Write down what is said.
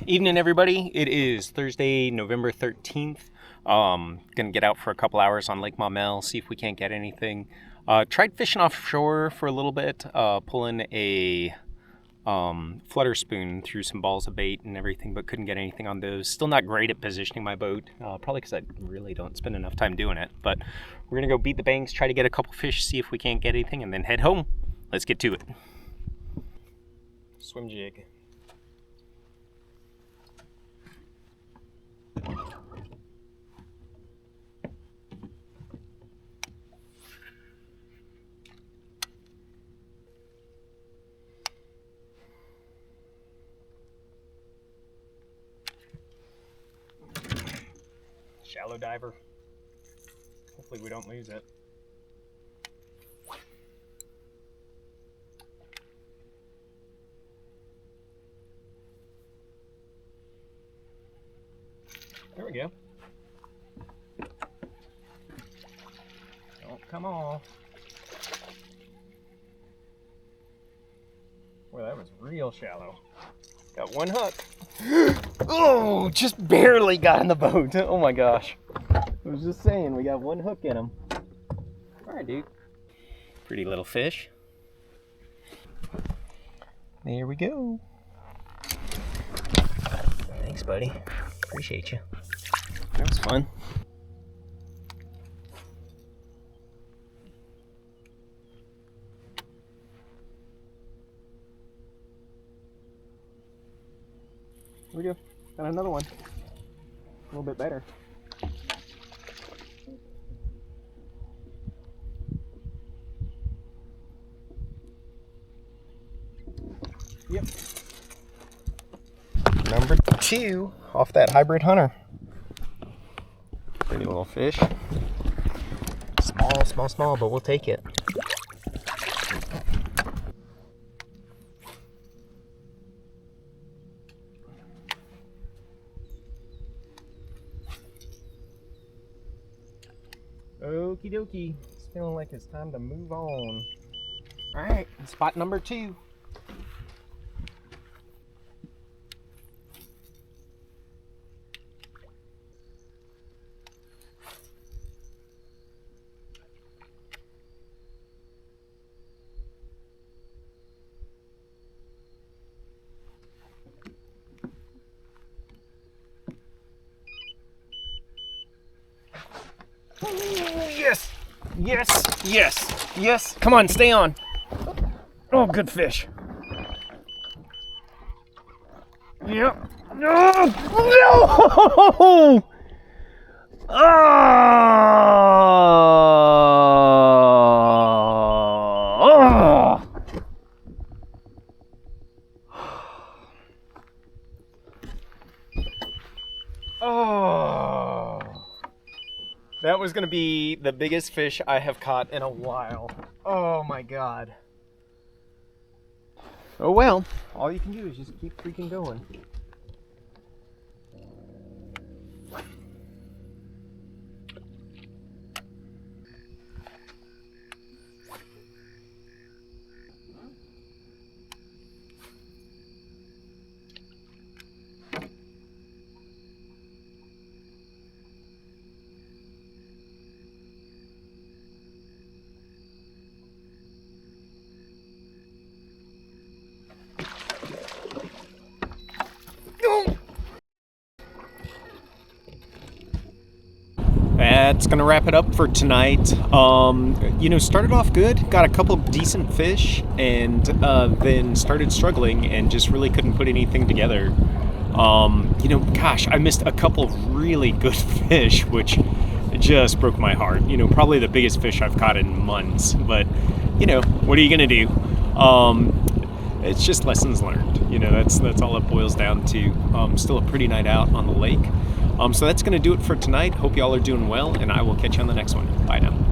Evening, everybody. It is Thursday, November 13th. Gonna get out for a couple hours on Lake Maumelle, see if we can't get anything. Tried fishing offshore for a little bit, pulling a flutter spoon through some balls of bait and everything, but couldn't get anything on those. Still not great at positioning my boat, probably because I really don't spend enough time doing it. But we're gonna go beat the banks, try to get a couple fish, see if we can't get anything, and then head home. Let's get to it. Swim jig. Shallow diver. Hopefully we don't lose it. There we go. Don't come off. Boy, that was real shallow. Got one hook. Oh, just barely got in the boat. Oh my gosh. I was just saying, we got one hook in him. All right, dude. Pretty little fish. There we go. Thanks, buddy. Appreciate you. That was fun. Here we go. Got another one. A little bit better. Yep. Number 2 off that hybrid hunter. Pretty little fish. Small, but we'll take it. Okie dokie. It's feeling like it's time to move on. Alright, spot number 2. Yes! Yes! Yes! Yes! Come on, stay on! Oh, good fish. Yep. No! No! Oh! Oh! That was gonna be the biggest fish I have caught in a while. Oh my god. Oh well, all you can do is just keep freaking going. That's gonna wrap it up for tonight. Started off good, got a couple decent fish, and then started struggling and just really couldn't put anything together. I missed a couple of really good fish, which just broke my heart. Probably the biggest fish I've caught in months, but what are you gonna do? It's just lessons learned. That's all it boils down to. Still a pretty night out on the lake. So that's going to do it for tonight. Hope y'all are doing well, and I will catch you on the next one. Bye now.